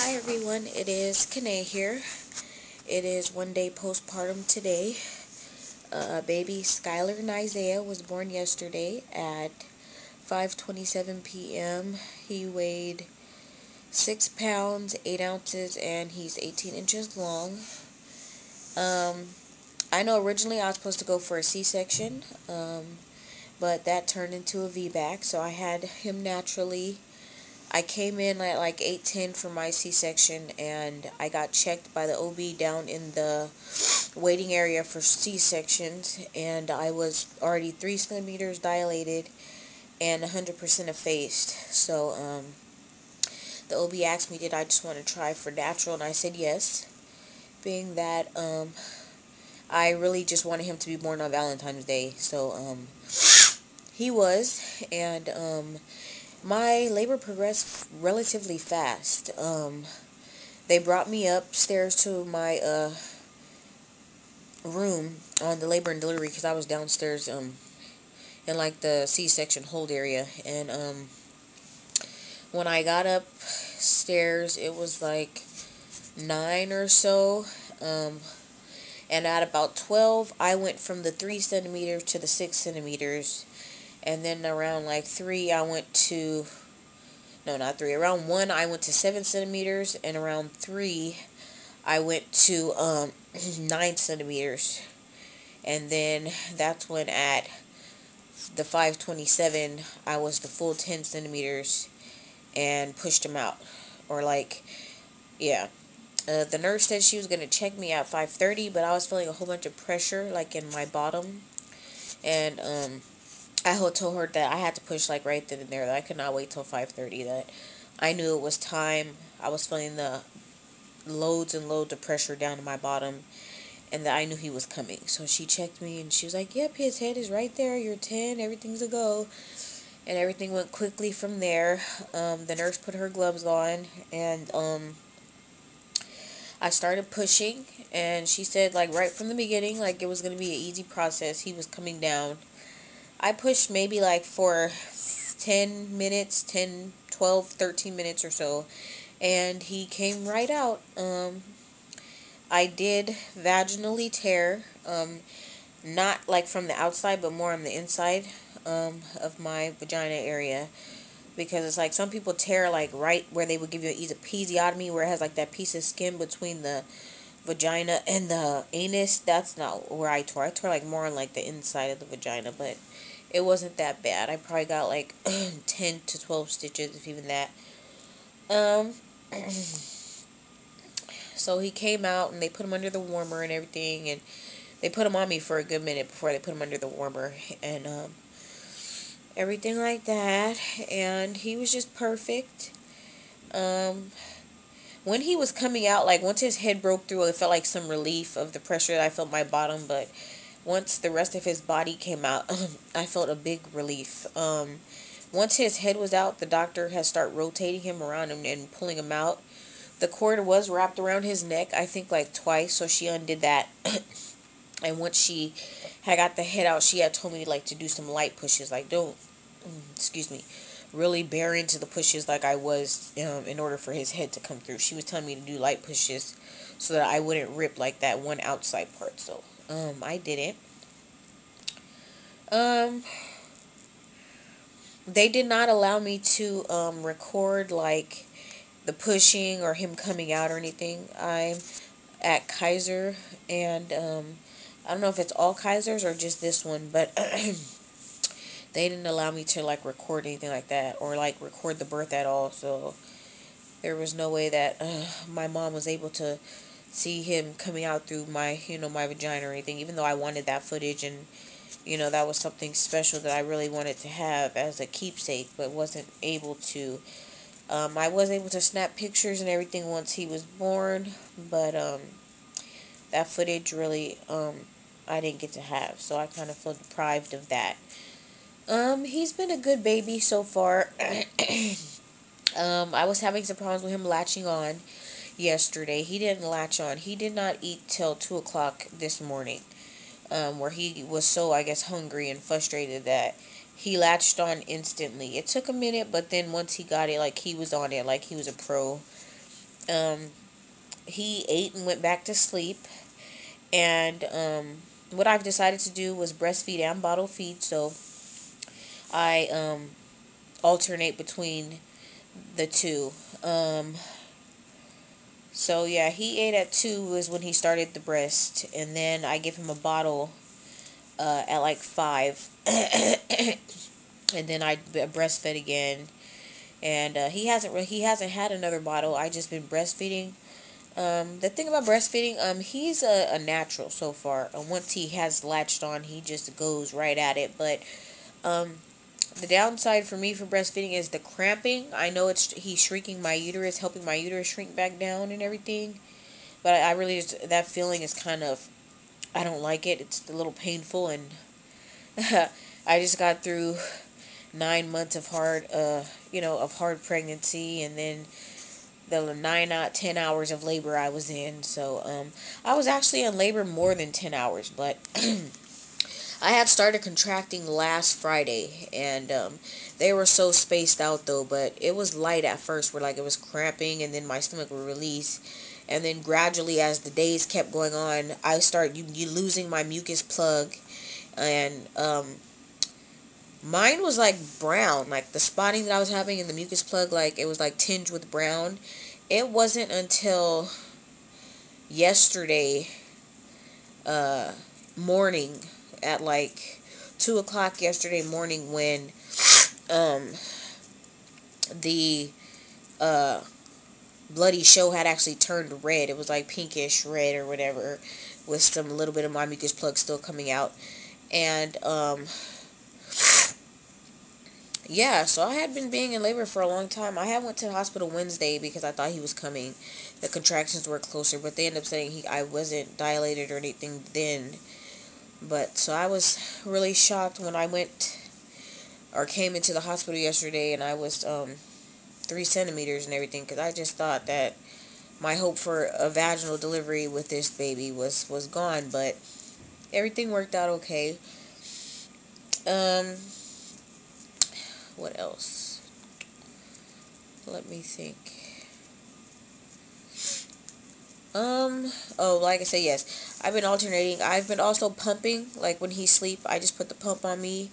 Hi everyone, it is Kanae here. It is one day postpartum today. Baby Skyeler Isaiah was born yesterday at 5:27 p.m. He weighed 6 pounds, 8 ounces, and he's 18 inches long. Um, I know originally I was supposed to go for a C-section, but that turned into a VBAC, so I had him naturally. I came in at like 8:10 for my C-section, and I got checked by the OB down in the waiting area for C-sections, and I was already 3 centimeters dilated and 100% effaced. So the OB asked me, did I just want to try for natural, and I said yes, being that I really just wanted him to be born on Valentine's Day. So he was, and my labor progressed relatively fast. They brought me upstairs to my room on the labor and delivery because I was downstairs in like the C-section hold area. And when I got upstairs, it was like 9 or so. And at about 12, I went from the 3 centimeters to the 6 centimeters. And then around like 3, I went to, no, not 3, around 1, I went to 7 centimeters. And around 3, I went to 9 centimeters. And then that's when at the 5:27, I was the full 10 centimeters and pushed him out. Or like, yeah. The nurse said she was going to check me at 5:30, but I was feeling a whole bunch of pressure like in my bottom. And I told her that I had to push like right then and there, that I could not wait till 5:30, that I knew it was time. I was feeling the loads and loads of pressure down in my bottom, and that I knew he was coming. So she checked me, and she was like, yep, his head is right there, you're 10, everything's a go. And everything went quickly from there. The nurse put her gloves on, and I started pushing, and she said, like, right from the beginning, like, it was going to be an easy process. He was coming down. I pushed maybe like for 10 minutes, 10, 12, 13 minutes or so, and he came right out. I did vaginally tear, not like from the outside, but more on the inside of my vagina area, because it's like some people tear like right where they would give you an episiotomy, where it has like that piece of skin between the vagina and the anus. That's not where I tore. I tore like more on like the inside of the vagina, but it wasn't that bad. I probably got like 10 to 12 stitches, if even that. Um, so he came out, and they put him under the warmer and everything, and they put him on me for a good minute before they put him under the warmer, and everything like that. And he was just perfect. Um, when he was coming out, like once his head broke through, it felt like some relief of the pressure that I felt in my bottom. But once the rest of his body came out, I felt a big relief. Once his head was out, the doctor had started rotating him around and pulling him out. The cord was wrapped around his neck, I think like twice, so she undid that. And once she had got the head out, she had told me like to do some light pushes, like don't, excuse me, really bear into the pushes like I was, in order for his head to come through. She was telling me to do light pushes so that I wouldn't rip like that one outside part. So I didn't. Um, they did not allow me to record like the pushing or him coming out or anything. I'm at Kaiser, and I don't know if it's all Kaisers or just this one, but they didn't allow me to like record anything like that or like record the birth at all. So there was no way that my mom was able to see him coming out through my, my vagina or anything, even though I wanted that footage, and that was something special that I really wanted to have as a keepsake, but wasn't able to. I was able to snap pictures and everything once he was born, but that footage really I didn't get to have, so I kind of feel deprived of that. He's been a good baby so far. I was having some problems with him latching on yesterday. He didn't latch on. He did not eat till 2 o'clock this morning, where he was so, I guess, hungry and frustrated that he latched on instantly. It took a minute, but then once he got it, like he was on it, like he was a pro. Um, he ate and went back to sleep. And what I've decided to do was breastfeed and bottle feed. So I alternate between the two. Um, so yeah, he ate at 2 was when he started the breast, and then I give him a bottle at like 5, and then I breastfed again. And he hasn't had another bottle. I just been breastfeeding. The thing about breastfeeding, he's a natural so far. Once he has latched on, he just goes right at it. But um, the downside for me for breastfeeding is the cramping. I know he's shrinking my uterus, helping my uterus shrink back down and everything. But I really just, that feeling is kind of, I don't like it. It's a little painful, and I just got through 9 months of hard pregnancy, and then the 10 hours of labor I was in. So I was actually in labor more than 10 hours, but I had started contracting last Friday, and they were so spaced out though. But it was light at first, where like it was cramping, and then my stomach would release, and then gradually as the days kept going on, I started you losing my mucus plug, and mine was like brown, like the spotting that I was having in the mucus plug, like it was like tinged with brown. It wasn't until yesterday uh, morning at like 2 o'clock yesterday morning when um, the uh, bloody show had actually turned red. It was like pinkish red or whatever, with some little bit of my mucus plug still coming out. And yeah, so I had been being in labor for a long time. I had went to the hospital Wednesday because I thought he was coming. The contractions were closer, but they ended up saying I wasn't dilated or anything then. But so I was really shocked when I went or came into the hospital yesterday, and I was 3 centimeters and everything, because I just thought that my hope for a vaginal delivery with this baby was gone. But everything worked out okay. Um, what else? Let me think. Oh, like I said, yes. I've been alternating. I've been also pumping. Like when he sleep, I just put the pump on me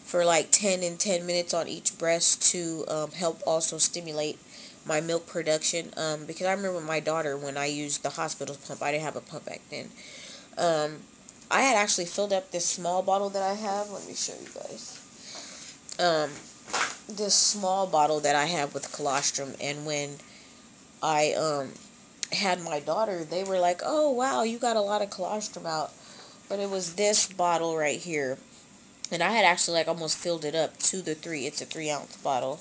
for like 10 and 10 minutes on each breast to help also stimulate my milk production. Because I remember my daughter, when I used the hospital pump, I didn't have a pump back then. Um, I had actually filled up this small bottle that I have. Let me show you guys. Um, this small bottle that I have with colostrum, and when I had my daughter, they were like, "Oh wow, you got a lot of colostrum out." But it was this bottle right here, and I had actually like almost filled it up to the 3. It's a 3-ounce bottle,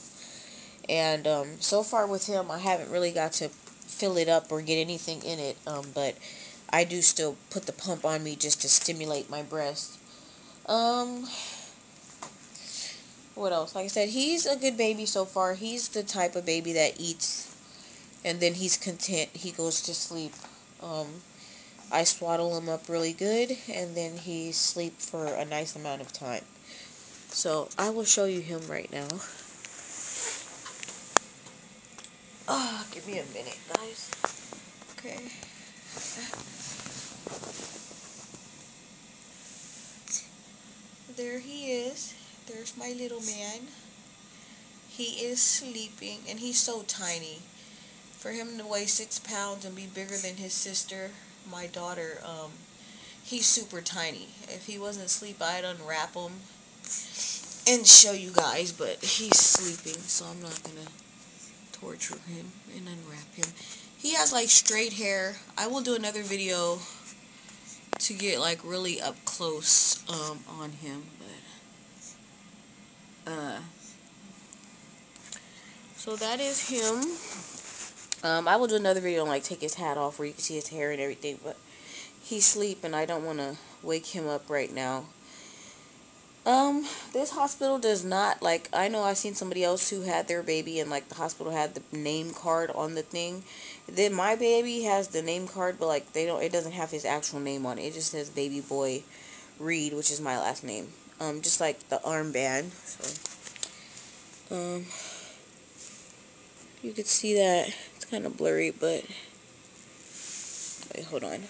and so far with him, I haven't really got to fill it up or get anything in it. But I do still put the pump on me just to stimulate my breast. Um, what else? Like I said, he's a good baby so far. He's the type of baby that eats and then he's content. He goes to sleep. I swaddle him up really good, and then he sleep for a nice amount of time. So I will show you him right now. Give me a minute, guys. Okay. There he is. There's my little man. He is sleeping, and he's so tiny. For him to weigh 6 pounds and be bigger than his sister, my daughter, he's super tiny. If he wasn't asleep, I'd unwrap him and show you guys, but he's sleeping, so I'm not gonna torture him and unwrap him. He has like straight hair. I will do another video to get like really up close on him, but so that is him. I will do another video and like take his hat off where you can see his hair and everything, but he's asleep and I don't want to wake him up right now. This hospital does not, like, I know I've seen somebody else who had their baby and like the hospital had the name card on the thing. Then my baby has the name card, but like it doesn't have his actual name on it. It just says Baby Boy Reed, which is my last name. Just like the armband. So, You could see that. It's kind of blurry, but wait, hold on.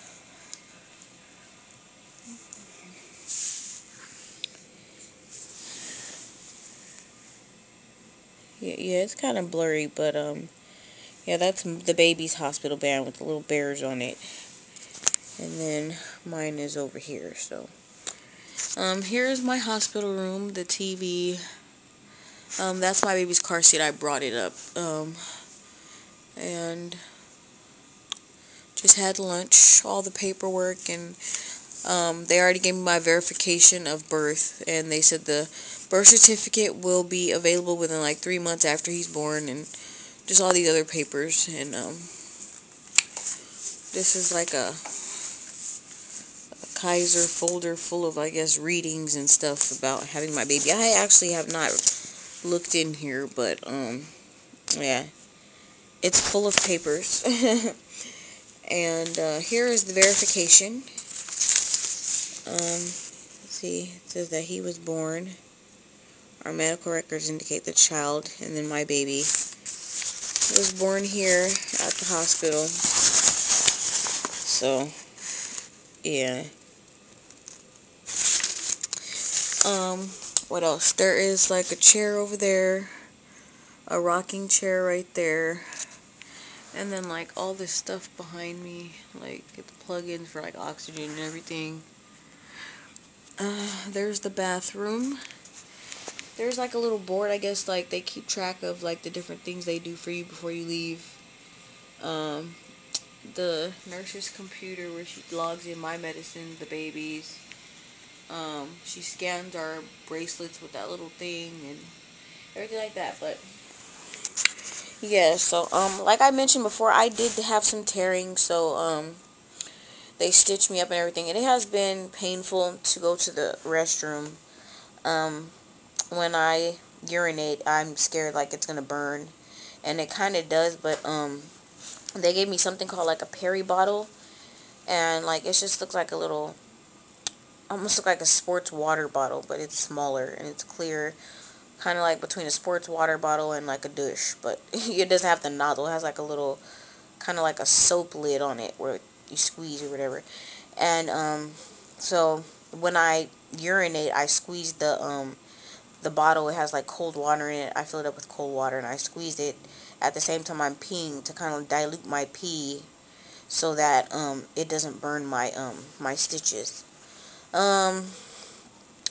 Yeah, it's kind of blurry, but yeah, that's the baby's hospital band with the little bears on it. And then mine is over here. So here's my hospital room, the TV. That's my baby's car seat. I brought it up. And just had lunch, all the paperwork, and they already gave me my verification of birth, and they said the birth certificate will be available within like 3 months after he's born, and just all these other papers. And this is like a Kaiser folder full of, I guess, readings and stuff about having my baby. I actually have not looked in here, but yeah, it's full of papers. And here is the verification. Let's see, it says that he was born. Our medical records indicate the child, and then my baby was born here at the hospital. So, yeah. What else? There is like a chair over there, a rocking chair right there, and then like all this stuff behind me, like the plug-ins for like oxygen and everything. There's the bathroom. There's like a little board, I guess, like they keep track of like the different things they do for you before you leave. The nurse's computer where she logs in my medicine, the baby's. She scans our bracelets with that little thing and everything like that. But yeah, so like I mentioned before, I did have some tearing, so they stitched me up and everything, and it has been painful to go to the restroom. When I urinate, I'm scared like it's gonna burn, and it kind of does. But they gave me something called like a Perry bottle, and like it just looks like a little, almost look like a sports water bottle, but it's smaller and it's clear, kind of like between a sports water bottle and like a douche. But it doesn't have the nozzle. It has like a little, kind of like a soap lid on it where you squeeze or whatever. And so when I urinate, I squeeze the bottle. It has like cold water in it. I fill it up with cold water and I squeeze it at the same time I'm peeing to kind of dilute my pee so that it doesn't burn my stitches. Um,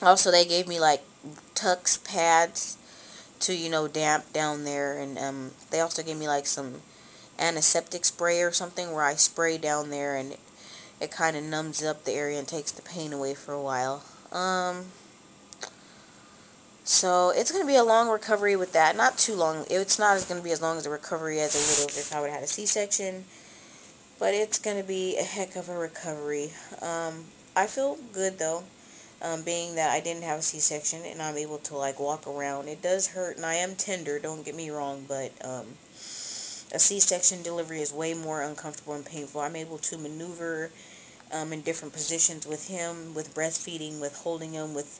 Also, they gave me like Tux pads to, damp down there, and they also gave me like some antiseptic spray or something where I spray down there, and it kind of numbs up the area and takes the pain away for a while. So it's gonna be a long recovery with that. Not too long. It's not as gonna be as long as a recovery as it would have if I would have had a C-section, but it's gonna be a heck of a recovery. I feel good though. Being that I didn't have a C-section and I'm able to like walk around. It does hurt and I am tender, don't get me wrong, but a C-section delivery is way more uncomfortable and painful. I'm able to maneuver in different positions with him, with breastfeeding, with holding him, with,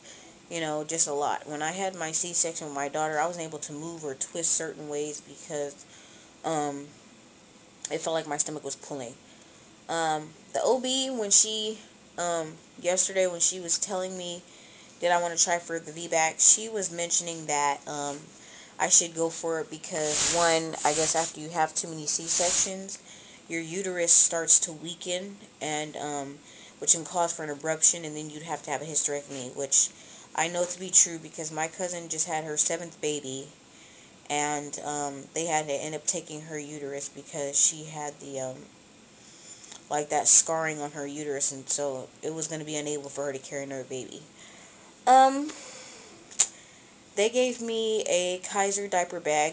just a lot. When I had my C-section with my daughter, I wasn't able to move or twist certain ways because um, it felt like my stomach was pulling. The OB, when she, yesterday when she was telling me that I want to try for the VBAC, she was mentioning that I should go for it because, one, I guess after you have too many C-sections, your uterus starts to weaken, and which can cause for an abruption, and then you'd have to have a hysterectomy, which I know to be true because my cousin just had her 7th baby, and they had to end up taking her uterus because she had the like that scarring on her uterus, and so it was going to be unable for her to carry another baby. Um, they gave me a Kaiser diaper bag.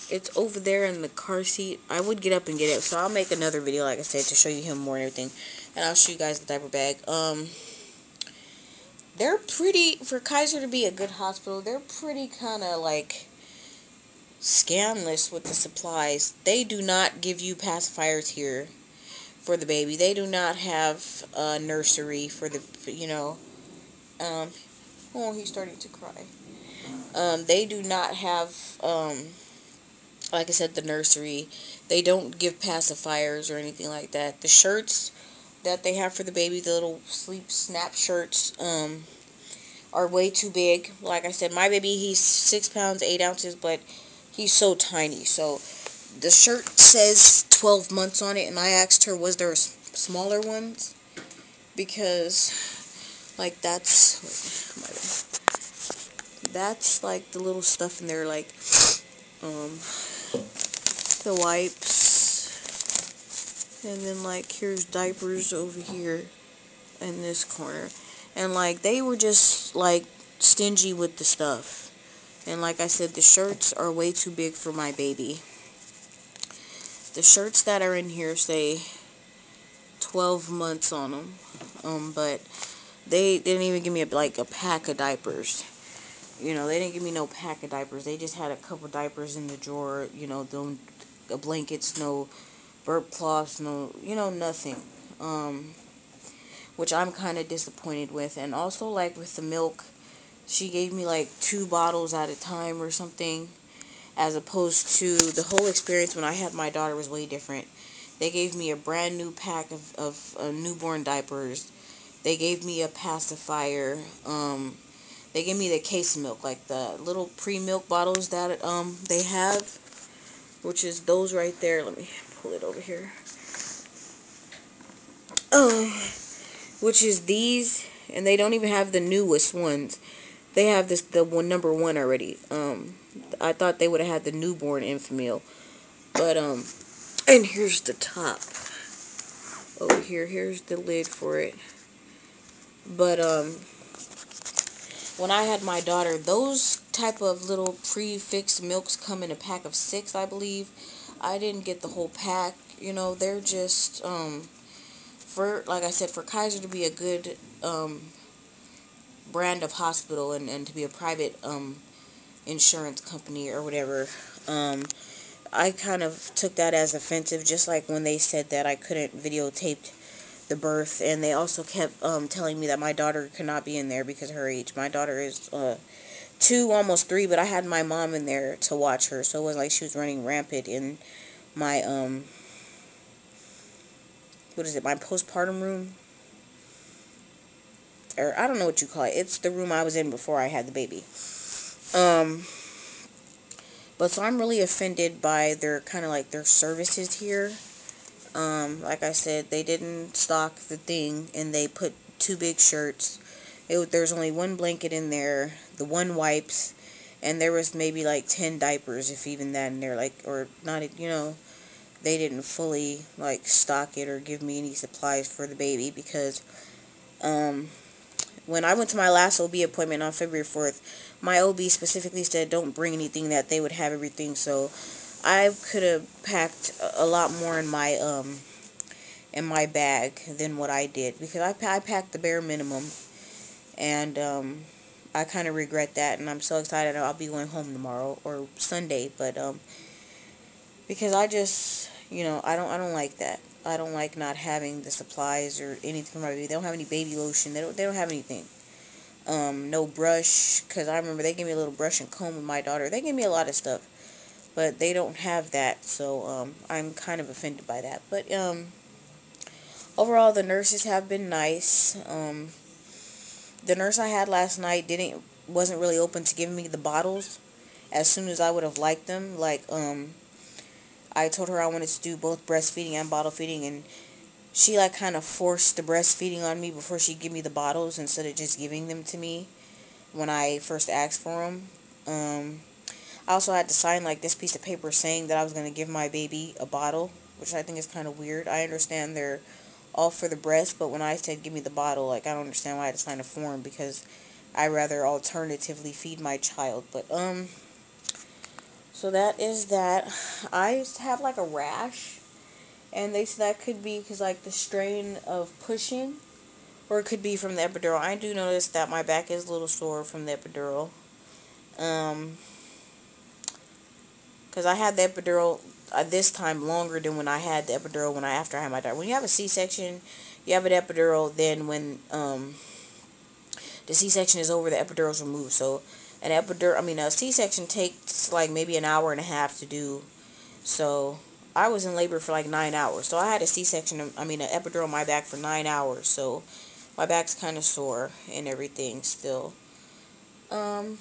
It's over there in the car seat. I would get up and get it, so I'll make another video, like I said, to show you him more and everything, and I'll show you guys the diaper bag. They're pretty, for Kaiser to be a good hospital, they're pretty kind of like scandalous with the supplies. They do not give you pacifiers here for the baby. They do not have a nursery for the, um, oh, he's starting to cry. They do not have, like I said, the nursery, they don't give pacifiers or anything like that. The shirts that they have for the baby, the little sleep snap shirts, are way too big. Like I said, my baby, he's 6 pounds 8 ounces, but he's so tiny. So the shirt says 12 months on it, and I asked her, was there smaller ones? Because like that's like the little stuff in there, like um the wipes, and then like here's diapers over here in this corner, and like they were just like stingy with the stuff. And like I said, the shirts are way too big for my baby. The shirts that are in here say 12 months on them, but they didn't even give me like a pack of diapers. You know, they didn't give me no pack of diapers. They just had a couple diapers in the drawer. You know, no blankets, no burp cloths, no, nothing. Which I'm kind of disappointed with. And also, like with the milk, she gave me like 2 bottles at a time or something, as opposed to the whole experience when I had my daughter was way different. They gave me a brand new pack of newborn diapers. They gave me a pacifier. They gave me the case milk, like the little pre-milk bottles that they have, which is those right there. Let me pull it over here. Um, which is these, and they don't even have the newest ones. They have the one number one already. I thought they would have had the newborn infant, but and here's the top over here. Here's the lid for it. But when I had my daughter, those type of little pre-fixed milks come in a pack of 6, I believe. I didn't get the whole pack. You know, they're just for, like I said, for Kaiser to be a good brand of hospital, and to be a private insurance company or whatever. I kind of took that as offensive, just like when they said that I couldn't videotape the birth, and they also kept telling me that my daughter could not be in there because of her age. My daughter is 2, almost 3, but I had my mom in there to watch her, so it wasn't like she was running rampant in my what is it, my postpartum room, or I don't know what you call it. It's the room I was in before I had the baby. Um, but so I'm really offended by their kind of like their services here. Like I said, they didn't stock the thing, and they put 2 big shirts. There's only 1 blanket in there, the 1 wipes, and there was maybe like 10 diapers, if even that, in there. Like, or not, they didn't fully like stock it or give me any supplies for the baby, because when I went to my last OB appointment on February 4th, my OB specifically said don't bring anything, that they would have everything. So I could have packed a lot more in my bag than what I did, because I packed the bare minimum, and I kind of regret that, and I'm so excited. I'll be going home tomorrow or Sunday, but because I just, I don't like that. I don't like not having the supplies or anything for my baby. They don't have any baby lotion. They don't have anything. No brush, because I remember they gave me a little brush and comb with my daughter. They gave me a lot of stuff, but they don't have that, so I'm kind of offended by that. But overall, the nurses have been nice. The nurse I had last night wasn't really open to giving me the bottles as soon as I would have liked them. Like, I told her I wanted to do both breastfeeding and bottle feeding, and she like kind of forced the breastfeeding on me before she'd give me the bottles, instead of just giving them to me when I first asked for them. I also had to sign like this piece of paper saying that I was going to give my baby a bottle, which I think is kind of weird. I understand they're all for the breast, but when I said give me the bottle, like, I don't understand why I had to sign a form, because I rather alternatively feed my child. But so that is that. I have like a rash, and they said that could be because like the strain of pushing, or it could be from the epidural. I do notice that my back is a little sore from the epidural. Because I had the epidural this time longer than when I had the epidural after I had my daughter. When you have a C-section, you have an epidural. Then when the C-section is over, the epidural is removed. So a C-section takes like maybe an hour and a half to do, So I was in labor for like 9 hours. So I had a C-section, I mean an epidural in my back for 9 hours. So my back's kind of sore and everything still. Um,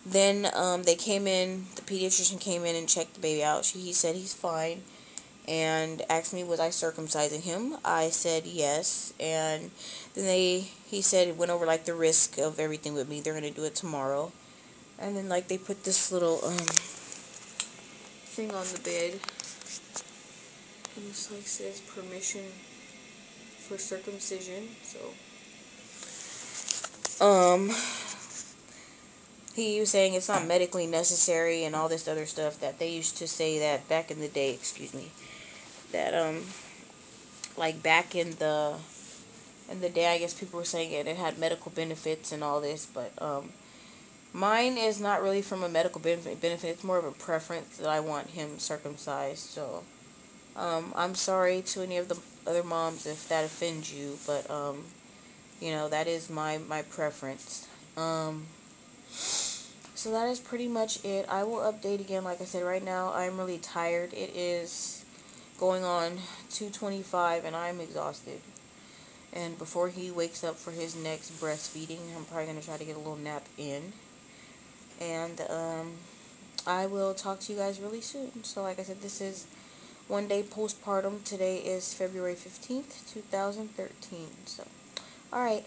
then they came in, the pediatrician came in and checked the baby out. He said he's fine and asked me was I circumcising him. I said yes, and then he said went over like the risk of everything with me. They're gonna do it tomorrow, and then like they put this little thing on the bed, and this like says permission for circumcision. So he was saying it's not medically necessary and all this other stuff that they used to say that back in the day. Excuse me. That like back in the day, I guess people were saying it had medical benefits and all this, but mine is not really from a medical benefit. It's more of a preference that I want him circumcised. So I'm sorry to any of the other moms if that offends you, but you know, that is my preference. So that is pretty much it. I will update again. Like I said, right now I'm really tired. It is going on 2:25 and I'm exhausted. And before he wakes up for his next breastfeeding, I'm probably going to try to get a little nap in. And I will talk to you guys really soon. So like I said, this is one day postpartum. Today is February 15th, 2013. So, alright.